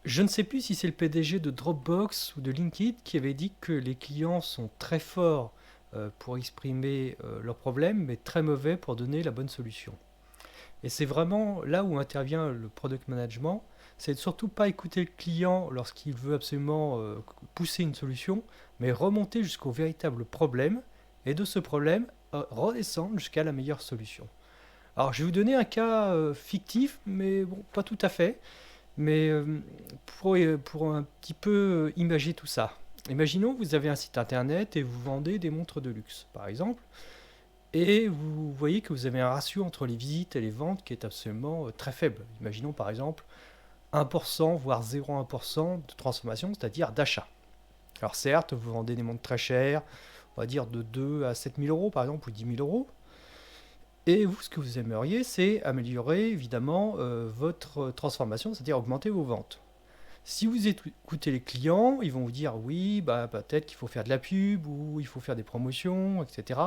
Je ne sais plus si c'est le PDG de Dropbox ou de LinkedIn qui avait dit que les clients sont très forts pour exprimer leurs problèmes, mais très mauvais pour donner la bonne solution. Et c'est vraiment là où intervient le product management, c'est de surtout pas écouter le client lorsqu'il veut absolument pousser une solution, mais remonter jusqu'au véritable problème, et de ce problème, redescendre jusqu'à la meilleure solution. Alors je vais vous donner un cas fictif, mais bon, pas tout à fait. Mais pour un petit peu imaginer tout ça, imaginons que vous avez un site internet et vous vendez des montres de luxe, par exemple, et vous voyez que vous avez un ratio entre les visites et les ventes qui est absolument très faible. Imaginons par exemple 1%, voire 0,1% de transformation, c'est-à-dire d'achat. Alors certes, vous vendez des montres très chères, on va dire de 2 à 7 000 euros par exemple, ou 10 000 euros, et vous, ce que vous aimeriez, c'est améliorer évidemment votre transformation, c'est-à-dire augmenter vos ventes. Si vous écoutez les clients, ils vont vous dire oui, bah, peut-être qu'il faut faire de la pub ou il faut faire des promotions, etc.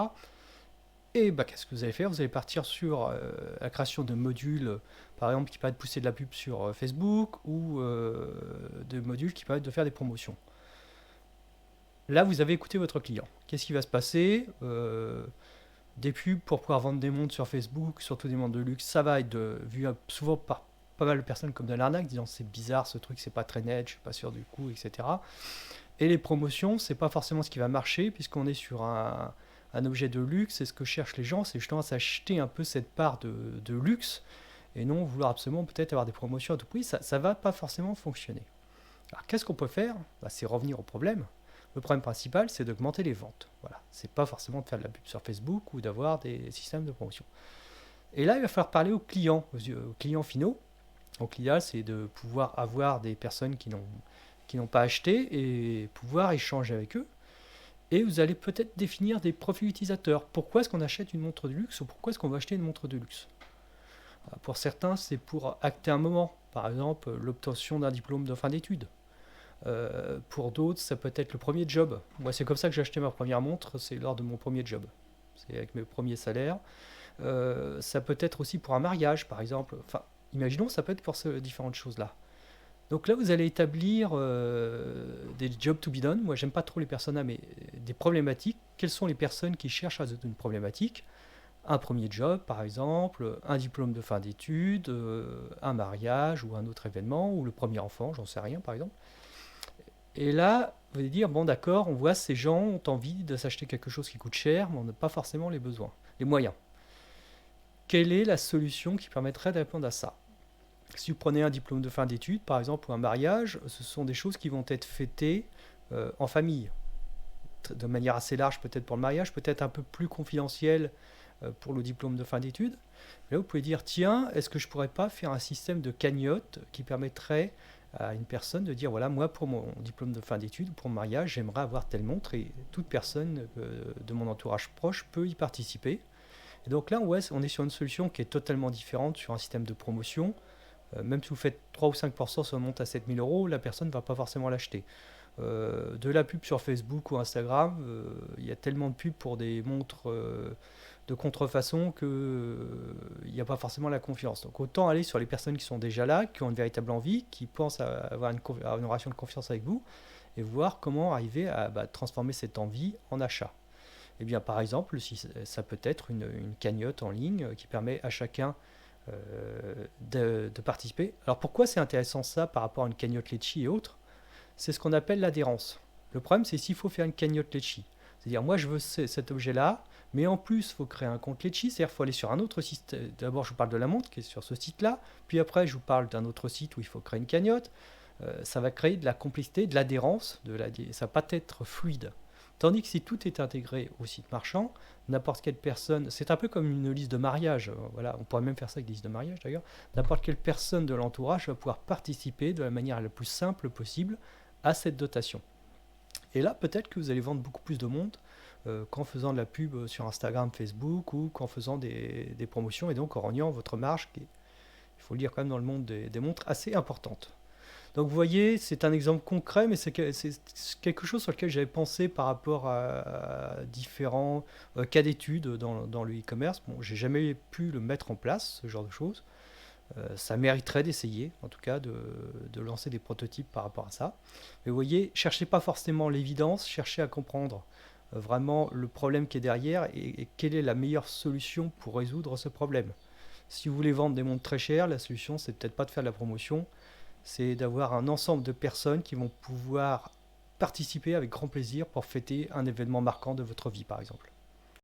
Et bah, qu'est-ce que vous allez faire? Vous allez partir sur la création de modules, par exemple, qui permettent de pousser de la pub sur Facebook ou de modules qui permettent de faire des promotions. Là, vous avez écouté votre client. Qu'est-ce qui va se passer? Des pubs pour pouvoir vendre des montres sur Facebook, surtout des montres de luxe, ça va être vu souvent par pas mal de personnes comme de l'arnaque, disant c'est bizarre ce truc, c'est pas très net, je suis pas sûr du coup, etc. Et les promotions, c'est pas forcément ce qui va marcher, puisqu'on est sur un objet de luxe, et ce que cherchent les gens, c'est justement à s'acheter un peu cette part de luxe, et non vouloir absolument peut-être avoir des promotions à tout prix, ça va pas forcément fonctionner. Alors qu'est-ce qu'on peut faire? Bah, c'est revenir au problème. Le problème principal, c'est d'augmenter les ventes. Voilà, c'est pas forcément de faire de la pub sur Facebook ou d'avoir des systèmes de promotion. Et là, il va falloir parler aux clients finaux. Donc l'idéal, c'est de pouvoir avoir des personnes qui n'ont pas acheté et pouvoir échanger avec eux. Et vous allez peut-être définir des profils utilisateurs. Pourquoi est-ce qu'on achète une montre de luxe ou pourquoi est-ce qu'on va acheter une montre de luxe? Pour certains, c'est pour acter un moment. Par exemple, l'obtention d'un diplôme de fin d'études. Pour d'autres, ça peut être le premier job. Moi, c'est comme ça que j'ai acheté ma première montre, c'est lors de mon premier job. C'est avec mes premiers salaires. Ça peut être aussi pour un mariage, par exemple. Enfin, imaginons, ça peut être pour ces différentes choses-là. Donc là, vous allez établir des jobs to be done. Moi, j'aime pas trop les personas, mais des problématiques. Quelles sont les personnes qui cherchent à résoudre une problématique? Un premier job, par exemple, un diplôme de fin d'études, un mariage ou un autre événement, ou le premier enfant, j'en sais rien, par exemple. Et là, vous allez dire, bon d'accord, on voit ces gens ont envie de s'acheter quelque chose qui coûte cher, mais on n'a pas forcément les besoins, les moyens. Quelle est la solution qui permettrait de répondre à ça? Si vous prenez un diplôme de fin d'études, par exemple, ou un mariage, ce sont des choses qui vont être fêtées en famille, de manière assez large peut-être pour le mariage, peut-être un peu plus confidentiel pour le diplôme de fin d'études. Là, vous pouvez dire, tiens, est-ce que je pourrais pas faire un système de cagnotte qui permettrait à une personne de dire, voilà, moi, pour mon diplôme de fin d'études, pour mon mariage, j'aimerais avoir telle montre, et toute personne de mon entourage proche peut y participer. Et donc là, ouais, on est sur une solution qui est totalement différente, sur un système de promotion. Même si vous faites 3 ou 5% sur une montre à 7000 euros, la personne ne va pas forcément l'acheter. De la pub sur Facebook ou Instagram, il y a tellement de pubs pour des montres de contrefaçon qu'il n'y a pas forcément la confiance. Donc autant aller sur les personnes qui sont déjà là, qui ont une véritable envie, qui pensent à avoir une relation de confiance avec vous, et voir comment arriver à transformer cette envie en achat. Et bien par exemple, si ça peut être une cagnotte en ligne qui permet à chacun de participer. Alors pourquoi c'est intéressant ça par rapport à une cagnotte Litchi et autres? C'est ce qu'on appelle l'adhérence. Le problème, c'est s'il faut faire une cagnotte Litchi. C'est-à-dire, moi, je veux cet objet-là, mais en plus, il faut créer un compte Litchi, c'est-à-dire qu'il faut aller sur un autre site. D'abord, je vous parle de la montre qui est sur ce site-là, puis après, je vous parle d'un autre site où il faut créer une cagnotte. Ça va créer de la complicité, de l'adhérence, ça va pas être fluide. Tandis que si tout est intégré au site marchand, n'importe quelle personne, c'est un peu comme une liste de mariage, voilà, on pourrait même faire ça avec des listes de mariage d'ailleurs, n'importe quelle personne de l'entourage va pouvoir participer de la manière la plus simple possible à cette dotation. Et là, peut-être que vous allez vendre beaucoup plus de monde qu'en faisant de la pub sur Instagram, Facebook, ou qu'en faisant des promotions, et donc en rognant votre marge, qui est, il faut le dire quand même dans le monde des montres, assez importante. Donc vous voyez, c'est un exemple concret, mais c'est quelque chose sur lequel j'avais pensé par rapport à différents cas d'études dans le e-commerce. Bon, j'ai jamais pu le mettre en place, ce genre de choses. Ça mériterait d'essayer, en tout cas, de lancer des prototypes par rapport à ça. Mais vous voyez, cherchez pas forcément l'évidence, cherchez à comprendre vraiment le problème qui est derrière et quelle est la meilleure solution pour résoudre ce problème. Si vous voulez vendre des montres très chères, la solution, c'est peut-être pas de faire de la promotion, c'est d'avoir un ensemble de personnes qui vont pouvoir participer avec grand plaisir pour fêter un événement marquant de votre vie, par exemple.